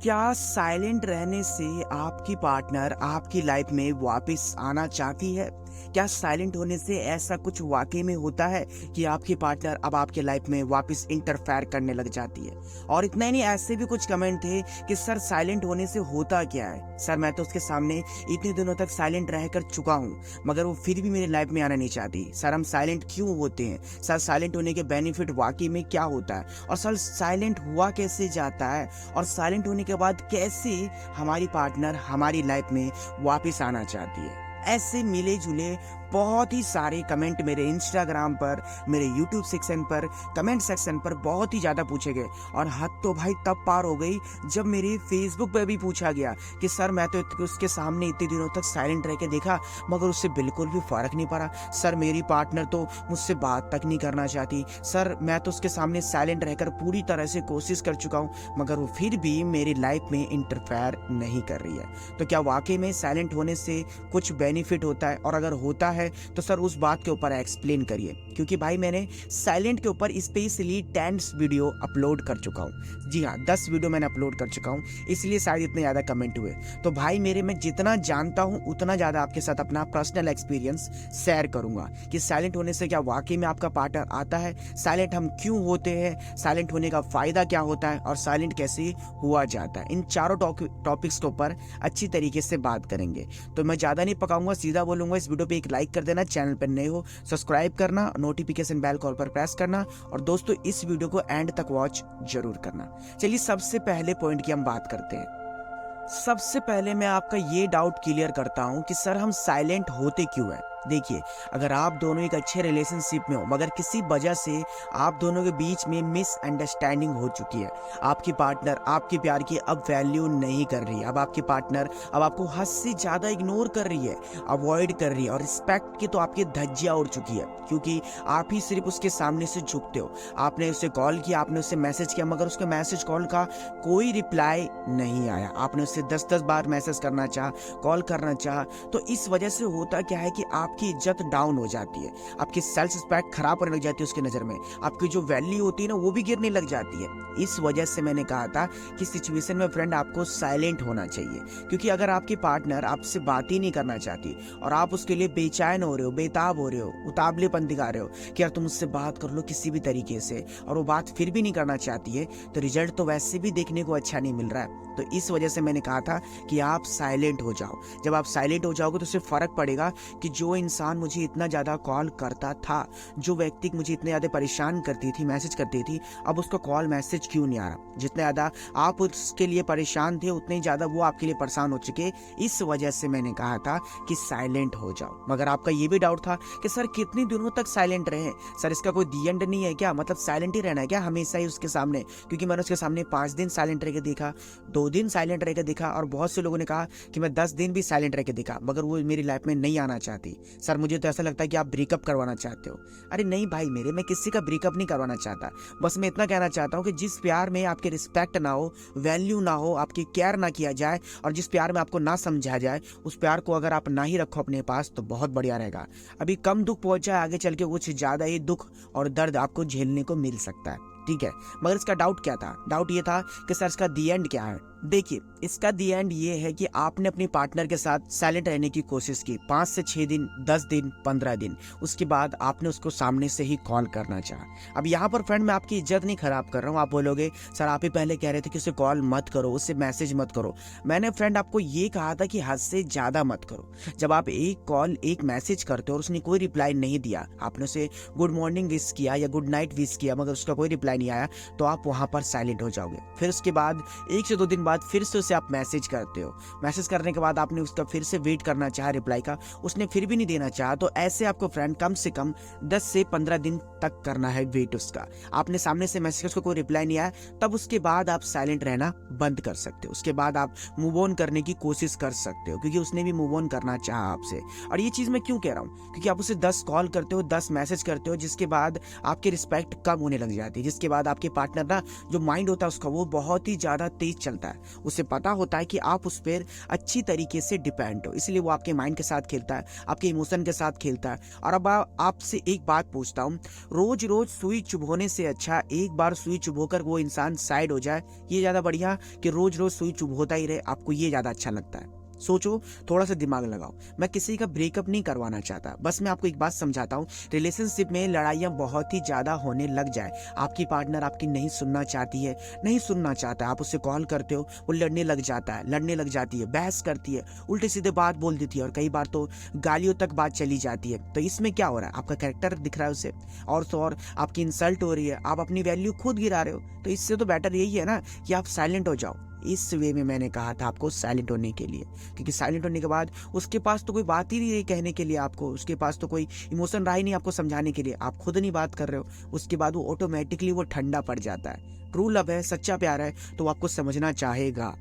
क्या साइलेंट रहने से आपकी पार्टनर आपकी लाइफ में वापस आना चाहती है? क्या साइलेंट होने से ऐसा कुछ वाकई में होता है कि आपकी पार्टनर अब आपके लाइफ में वापस इंटरफेयर करने लग जाती है? और इतना ही नहीं, ऐसे भी कुछ कमेंट थे कि सर साइलेंट होने से होता क्या है? सर मैं तो उसके सामने इतने दिनों तक साइलेंट रह कर चुका हूँ, मगर वो फिर भी मेरी लाइफ में आना नहीं चाहती। सर हम साइलेंट क्यों होते हैं? सर साइलेंट होने के बेनिफिट वाकई में क्या होता है? और सर साइलेंट हुआ कैसे जाता है? और साइलेंट होने के बाद कैसे हमारी पार्टनर हमारी लाइफ में वापस आना चाहती है? ऐसे मिले जुले बहुत ही सारे कमेंट मेरे इंस्टाग्राम पर, मेरे यूट्यूब सेक्शन पर, कमेंट सेक्शन पर बहुत ही ज़्यादा पूछे गए। और हद तो भाई तब पार हो गई जब मेरे फेसबुक पे भी पूछा गया कि सर मैं तो उसके सामने इतने दिनों तक साइलेंट रह के देखा, मगर उससे बिल्कुल भी फ़र्क नहीं पड़ा। सर मेरी पार्टनर तो मुझसे बात तक नहीं करना चाहती। सर मैं तो उसके सामने साइलेंट रहकर पूरी तरह से कोशिश कर चुका हूँ, मगर वो फिर भी मेरी लाइफ में इंटरफेयर नहीं कर रही है। तो क्या वाकई में साइलेंट होने से कुछ बेनिफिट होता है? और अगर होता है तो सर उस बात के ऊपर एक्सप्लेन करिए, क्योंकि भाई मैंने साइलेंट के ऊपर स्पेशली 10 वीडियो अपलोड कर चुका हूँ। जी हाँ, 10 वीडियो मैंने अपलोड कर चुका हूँ, इसलिए शायद इतने ज़्यादा कमेंट हुए। तो भाई मेरे मैं जितना जानता हूँ उतना ज़्यादा आपके साथ अपना पर्सनल एक्सपीरियंस शेयर करूँगा कि साइलेंट होने से क्या वाकई में आपका पार्टनर आता है, साइलेंट हम क्यों होते हैं, साइलेंट होने का फ़ायदा क्या होता है, और साइलेंट कैसे हुआ जाता है। इन चारों टॉपिक्स के ऊपर अच्छी तरीके से बात करेंगे। तो मैं ज़्यादा नहीं पकाऊंगा, सीधा बोलूँगा, इस वीडियो पे एक लाइक कर देना, चैनल पर नए हो सब्सक्राइब करना, नोटिफिकेशन बेल कॉल पर प्रेस करना, और दोस्तों इस वीडियो को एंड तक वॉच जरूर करना। चलिए सबसे पहले पॉइंट की हम बात करते हैं। सबसे पहले मैं आपका ये डाउट क्लियर करता हूं कि सर हम साइलेंट होते क्यों हैं। देखिए, अगर आप दोनों एक अच्छे रिलेशनशिप में हो, मगर किसी वजह से आप दोनों के बीच में मिसअंडरस्टैंडिंग हो चुकी है, आपकी पार्टनर आपके प्यार की अब वैल्यू नहीं कर रही है, अब आपकी पार्टनर अब आपको हद से ज़्यादा इग्नोर कर रही है, अवॉइड कर रही है, और रिस्पेक्ट की तो आपकी धज्जियाँ उड़ चुकी है, क्योंकि आप ही सिर्फ उसके सामने से झुकते हो। आपने उसे कॉल किया, आपने उसे मैसेज किया, मगर उसके मैसेज कॉल का कोई रिप्लाई नहीं आया। आपने उससे 10-10 बार मैसेज करना चाहा, कॉल करना चाहा। तो इस वजह से होता क्या है कि आपकी इज्जत डाउन हो जाती है, आपकी सेल्फ रिस्पेक्ट खराब होने लग जाती है उसकी नज़र में, आपकी जो वैल्यू होती है ना वो भी गिरने लग जाती है। इस वजह से मैंने कहा था कि सिचुएशन में फ्रेंड आपको साइलेंट होना चाहिए, क्योंकि अगर आपकी पार्टनर आपसे बात ही नहीं करना चाहती और आप उसके लिए बेचैन हो रहे हो, बेताब हो रहे हो, उतावलेपन दिखा रहे हो कि यार तुम उससे बात कर लो किसी भी तरीके से, और वो बात फिर भी नहीं करना चाहती है, तो रिजल्ट तो वैसे भी देखने को अच्छा नहीं मिल रहा है। तो इस वजह से मैंने कहा था कि आप साइलेंट हो जाओ। जब आप साइलेंट हो जाओगे तो उससे फ़र्क पड़ेगा कि जो इंसान मुझे इतना ज़्यादा कॉल करता था, जो व्यक्ति मुझे इतने ज़्यादा परेशान करती थी, मैसेज करती थी, अब उसका कॉल मैसेज क्यों नहीं आ रहा। जितने ज़्यादा आप उसके लिए परेशान थे उतने ही ज़्यादा वो आपके लिए परेशान हो चुके। इस वजह से मैंने कहा था कि साइलेंट हो जाओ। मगर आपका ये भी डाउट था कि सर कितने दिनों तक साइलेंट रहे, सर इसका कोई दी एंड नहीं है क्या, मतलब साइलेंट ही रहना है क्या हमेशा ही उसके सामने? क्योंकि मैंने उसके सामने 5 दिन साइलेंट रह के देखा, 2 दिन साइलेंट रह के देखा, और बहुत से लोगों ने कहा कि मैं 10 दिन भी साइलेंट रह के देखा, मगर वो मेरी लाइफ में नहीं आना चाहती। सर मुझे तो ऐसा लगता है कि आप ब्रेकअप करवाना चाहते हो। अरे नहीं भाई मेरे, मैं किसी का ब्रेकअप नहीं करवाना चाहता। बस मैं इतना कहना चाहता हूँ कि जिस प्यार में आपकी रिस्पेक्ट ना हो, वैल्यू ना हो, आपकी केयर ना किया जाए, और जिस प्यार में आपको ना समझा जाए, उस प्यार को अगर आप ना ही रखो अपने पास तो बहुत बढ़िया रहेगा। अभी कम दुख पहुंचा है, आगे चल के कुछ ज़्यादा ही दुख और दर्द आपको झेलने को मिल सकता है, ठीक है। मगर इसका डाउट क्या था? डाउट ये था कि सर इसका दी एंड क्या है। देखिए, इसका दी एंड ये है कि आपने अपनी पार्टनर के साथ साइलेंट रहने की कोशिश की 5 से 6 दिन, 10 दिन, 15 दिन, उसके बाद आपने उसको सामने से ही कॉल करना चाहा। अब यहाँ पर फ्रेंड मैं आपकी इज्जत नहीं खराब कर रहा हूँ। आप बोलोगे सर आप ही पहले कह रहे थे कि उसे कॉल मत करो, उससे मैसेज मत करो। मैंने फ्रेंड आपको ये कहा था कि हद से ज़्यादा मत करो। जब आप एक कॉल एक मैसेज करते हो और उसने कोई रिप्लाई नहीं दिया, आपने उसे गुड मॉर्निंग विश किया या गुड नाइट विश किया, मगर उसका कोई रिप्लाई नहीं आया, तो आप वहाँ पर साइलेंट हो जाओगे। फिर उसके बाद 1 से 2 दिन बाद फिर से उसे आप मैसेज करते हो। मैसेज करने के बाद आपने उसका फिर से वेट करना चाहा रिप्लाई का, उसने फिर भी नहीं देना चाहा, तो ऐसे आपको फ्रेंड कम से कम 10 से 15 दिन तक करना है वेट उसका। आपने सामने से मैसेज उसको कोई रिप्लाई नहीं आया, तब उसके बाद आप साइलेंट रहना बंद कर सकते हो। उसके बाद आप मूव ऑन करने की कोशिश कर सकते हो, क्योंकि उसने भी मूव ऑन करना चाहा आपसे। और ये चीज़ मैं क्यों कह रहा हूँ, क्योंकि आप उसे 10 कॉल करते हो, 10 मैसेज करते हो, जिसके बाद आपकी रिस्पेक्ट कम होने लग जाती है, जिसके बाद आपके पार्टनर ना जो माइंड होता है उसका वो बहुत ही ज़्यादा तेज चलता है। उसे पता होता है कि आप उस पर अच्छी तरीके से डिपेंड हो, इसलिए वो आपके माइंड के साथ खेलता है, आपके इमोशन के साथ खेलता है। और अब आपसे एक बात पूछता हूँ, रोज रोज सुई चुभोने से अच्छा एक बार सुई चुभोकर वो इंसान साइड हो जाए, ये ज़्यादा बढ़िया कि रोज रोज सुई चुभोता ही रहे? आपको ये ज़्यादा अच्छा लगता है? सोचो, थोड़ा सा दिमाग लगाओ। मैं किसी का ब्रेकअप नहीं करवाना चाहता, बस मैं आपको एक बात समझाता हूँ। रिलेशनशिप में लड़ाइयाँ बहुत ही ज़्यादा होने लग जाए, आपकी पार्टनर आपकी नहीं सुनना चाहती है, नहीं सुनना चाहता है, आप उससे कॉल करते हो, वो लड़ने लग जाता है, लड़ने लग जाती है, बहस करती है, उल्टे सीधे बात बोल देती है और कई बार तो गालियों तक बात चली जाती है। तो इसमें क्या हो रहा है? आपका कैरेक्टर दिख रहा है उसे, और तो और आपकी इंसल्ट हो रही है, आप अपनी वैल्यू खुद गिरा रहे हो। तो इससे तो बेटर यही है ना कि आप साइलेंट हो जाओ। इस वे में मैंने कहा था आपको साइलेंट होने के लिए, क्योंकि साइलेंट होने के बाद उसके पास तो कोई बात ही नहीं रही कहने के लिए आपको, उसके पास तो कोई इमोशन रहा ही नहीं आपको समझाने के लिए, आप खुद नहीं बात कर रहे हो। उसके बाद वो ऑटोमेटिकली वो ठंडा पड़ जाता है। ट्रू लव है, सच्चा प्यार है, तो आपको समझना चाहेगा।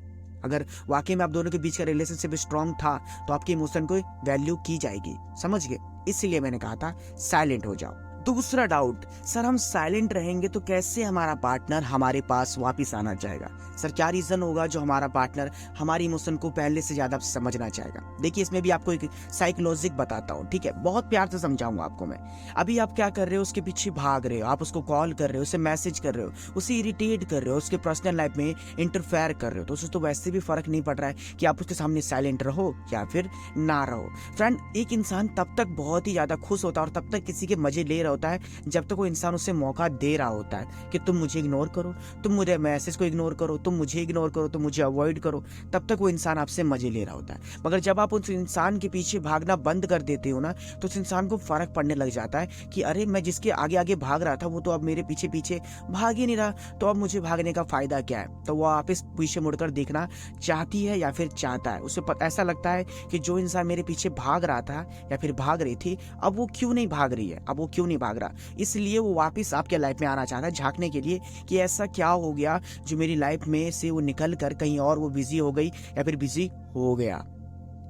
अगर वाकई में आप दोनों के बीच का रिलेशनशिप स्ट्रांग था तो आपके इमोशन को वैल्यू की जाएगी, समझ गए? इसलिए मैंने कहा था साइलेंट हो जाओ। दूसरा डाउट, सर हम साइलेंट रहेंगे तो कैसे हमारा पार्टनर हमारे पास वापस आना चाहेगा? सर क्या रीजन होगा जो हमारा पार्टनर हमारी इमोशन को पहले से ज्यादा समझना चाहेगा? देखिए, इसमें भी आपको एक साइकोलॉजिक बताता हूँ, ठीक है? बहुत प्यार से समझाऊंगा आपको मैं। अभी आप क्या कर रहे हो? उसके पीछे भाग रहे हो, आप उसको कॉल कर रहे हो, उसे मैसेज कर रहे हो, उसे इरिटेट कर रहे हो, उसके पर्सनल लाइफ में इंटरफेयर कर रहे हो। तो उसे तो वैसे भी फर्क नहीं पड़ रहा है कि आप उसके सामने साइलेंट रहो या फिर ना रहो। फ्रेंड, एक इंसान तब तक बहुत ही ज्यादा खुश होता है और तब तक किसी के मजे ले रहा होता है जब तक वो इंसान उसे मौका दे रहा होता है कि तुम मुझे इग्नोर करो, तुम मुझे मैसेज को इग्नोर करो, तुम मुझे इग्नोर करो, तुम मुझे अवॉइड करो। तब तक वो इंसान आपसे मजे ले रहा होता है। मगर जब आप उस इंसान के पीछे भागना बंद कर देते हो ना, तो उस इंसान को फर्क पड़ने लग जाता है कि अरे मैं जिसके आगे आगे भाग रहा था वो तो अब मेरे पीछे पीछे भाग ही नहीं रहा, तो अब मुझे भागने का फायदा क्या है? तो वो वापस पीछे मुड़कर देखना चाहती है या फिर चाहता है। उसे ऐसा लगता है कि जो इंसान मेरे पीछे भाग रहा था या फिर भाग रही थी, अब वो क्यों नहीं भाग रही है, अब वो क्यों नहीं भाग रहा। इसलिए वो वापस आपके लाइफ में आना चाहता है, झांकने के लिए कि ऐसा क्या हो गया जो मेरी लाइफ में से वो निकल कर कहीं और वो बिजी हो गई या फिर बिजी हो गया।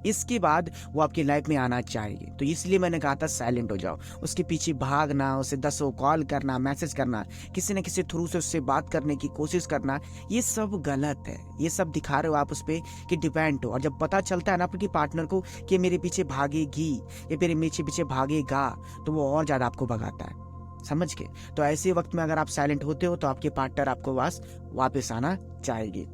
इसके बाद वो आपकी लाइफ में आना चाहिए। तो इसलिए मैंने कहा था साइलेंट हो जाओ। उसके पीछे भागना, उसे 10 कॉल करना, मैसेज करना, किसी न किसी थ्रू से उससे बात करने की कोशिश करना, ये सब गलत है। ये सब दिखा रहे हो आप उस पर कि डिपेंड हो। और जब पता चलता है ना आपके पार्टनर को कि मेरे पीछे भागेगी या मेरे पीछे पीछे भागेगा, तो वो और ज्यादा आपको भगाता है, समझ के? तो ऐसे वक्त में अगर आप साइलेंट होते हो तो आपके पार्टनर आपको वापस आना चाहेगी।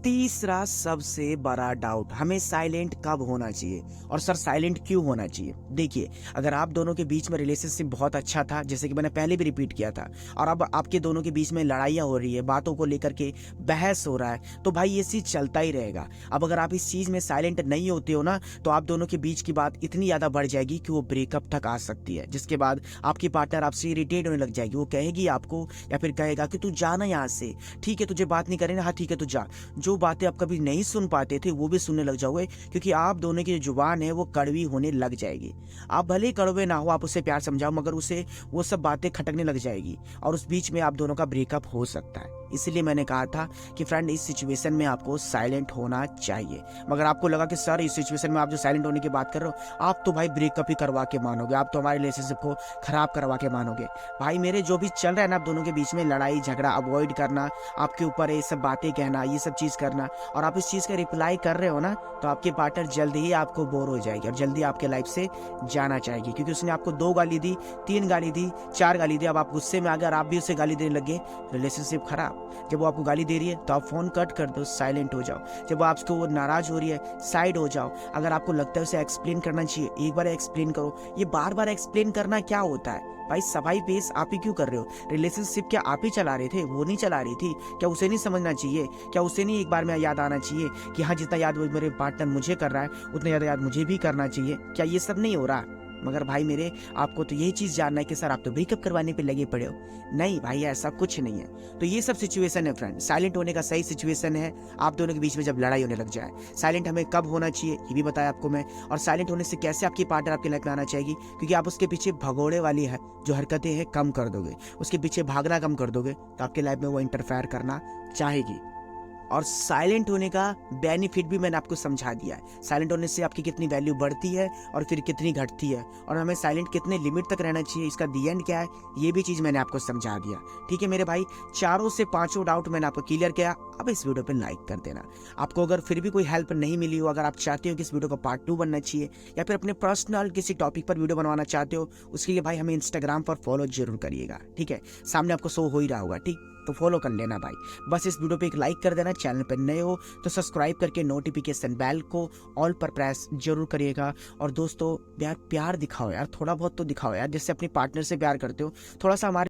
तीसरा सबसे बड़ा डाउट, हमें साइलेंट कब होना चाहिए और सर साइलेंट क्यों होना चाहिए? देखिए, अगर आप दोनों के बीच में रिलेशनशिप बहुत अच्छा था, जैसे कि मैंने पहले भी रिपीट किया था, और अब आपके दोनों के बीच में लड़ाइयाँ हो रही है, बातों को लेकर के बहस हो रहा है, तो भाई ये चीज़ चलता ही रहेगा। अब अगर आप इस चीज़ में साइलेंट नहीं होते हो ना, तो आप दोनों के बीच की बात इतनी ज़्यादा बढ़ जाएगी कि वो ब्रेकअप तक आ सकती है, जिसके बाद आपकी पार्टनर आपसे इरिटेट होने लग जाएगी। वो कहेगी आपको या फिर कहेगा कि तू जाना यहाँ से, ठीक है तुझे बात नहीं करें ना, हाँ ठीक है तू जा। जो बातें आप कभी नहीं सुन पाते थे वो भी सुनने लग जाओगे, क्योंकि आप दोनों की जो जुबान है वो कड़वी होने लग जाएगी। आप भले ही कड़वे ना हो, आप उसे प्यार समझाओ, मगर उसे वो सब बातें खटकने लग जाएगी और उस बीच में आप दोनों का ब्रेकअप हो सकता है। इसलिए मैंने कहा था कि फ्रेंड, इस सिचुएशन में आपको साइलेंट होना चाहिए। मगर आपको लगा कि सर इस सिचुएशन में आप जो साइलेंट होने की बात कर रहे हो, आप तो भाई ब्रेकअप ही करवा के मानोगे, आप तो हमारे रिलेशनशिप को खराब करवा के मानोगे। भाई मेरे जो भी चल रहा है ना आप दोनों के बीच में, लड़ाई झगड़ा अवॉइड करना, आपके ऊपर ये सब बातें कहना, ये सब चीज़ करना, और आप इस चीज़ का रिप्लाई कर रहे हो ना, तो आपके पार्टनर जल्दी ही आपको बोर हो जाएगी और जल्दी आपके लाइफ से जाना चाहेगी, क्योंकि उसने आपको 2 गाली दी, 3 गाली दी, 4 गाली दी। अब आप गुस्से में आ गए और आप भी उसे गाली देने लगे, रिलेशनशिप खराब। जब वो आपको गाली दे रही है तो आप फोन कट कर दो, साइलेंट हो जाओ। जब आपको वो नाराज हो रही है, साइड हो जाओ। अगर आपको लगता है उसे एक्सप्लेन करना चाहिए, एक बार एक्सप्लेन करो। ये बार बार एक्सप्लेन करना क्या होता है भाई? सफाई पेश आप ही क्यों कर रहे हो? रिलेशनशिप क्या आप ही चला रहे थे, वो नहीं चला रही थी? क्या उसे नहीं समझना चाहिए? क्या उसे नहीं एक बार में याद आना चाहिए कि हाँ जितना याद वो मेरे पार्टनर मुझे कर रहा है उतना ज़्यादा याद मुझे भी करना चाहिए? क्या ये सब नहीं हो रहा? मगर भाई मेरे, आपको तो यही चीज़ जानना है कि सर आप तो ब्रेकअप करवाने पे लगे पड़े हो। नहीं भाई, ऐसा कुछ नहीं है। तो ये सब सिचुएशन है फ्रेंड। साइलेंट होने का सही सिचुएशन है आप दोनों के बीच में जब लड़ाई होने लग जाए। साइलेंट हमें कब होना चाहिए ये भी बताया आपको मैं, और साइलेंट होने से कैसे आपकी पार्टनर आपकी लाइफ में आना चाहिए, क्योंकि आप उसके पीछे भगोड़े वाली है जो हरकतें हैं कम कर दोगे, उसके पीछे भागना कम कर दोगे, तो आपके लाइफ में वो इंटरफेयर करना चाहेगी। और साइलेंट होने का बेनिफिट भी मैंने आपको समझा दिया है। साइलेंट होने से आपकी कितनी वैल्यू बढ़ती है और फिर कितनी घटती है, और हमें साइलेंट कितने लिमिट तक रहना चाहिए, इसका दी एंड क्या है, ये भी चीज़ मैंने आपको समझा दिया। ठीक है मेरे भाई, चारों से पांचों डाउट मैंने आपको क्लियर किया। अब इस वीडियो पे लाइक कर देना। आपको अगर फिर भी कोई हेल्प नहीं मिली हो, अगर आप चाहते हो कि इस वीडियो का पार्ट 2 बनना चाहिए, या फिर अपने पर्सनल किसी टॉपिक पर वीडियो बनवाना चाहते हो, उसके लिए भाई हमें इंस्टाग्राम पर फॉलो जरूर करिएगा। ठीक है, सामने आपको शो हो ही रहा होगा, ठीक, तो फॉलो कर लेना भाई। बस इस वीडियो पे एक लाइक कर देना, चैनल पर नए हो तो सब्सक्राइब करके नोटिफिकेशन बेल को ऑल पर प्रेस जरूर करिएगा। और दोस्तों यार प्यार दिखाओ यार, थोड़ा बहुत तो दिखाओ यार, जिससे अपनी पार्टनर से प्यार करते हो, थोड़ा सा हमारे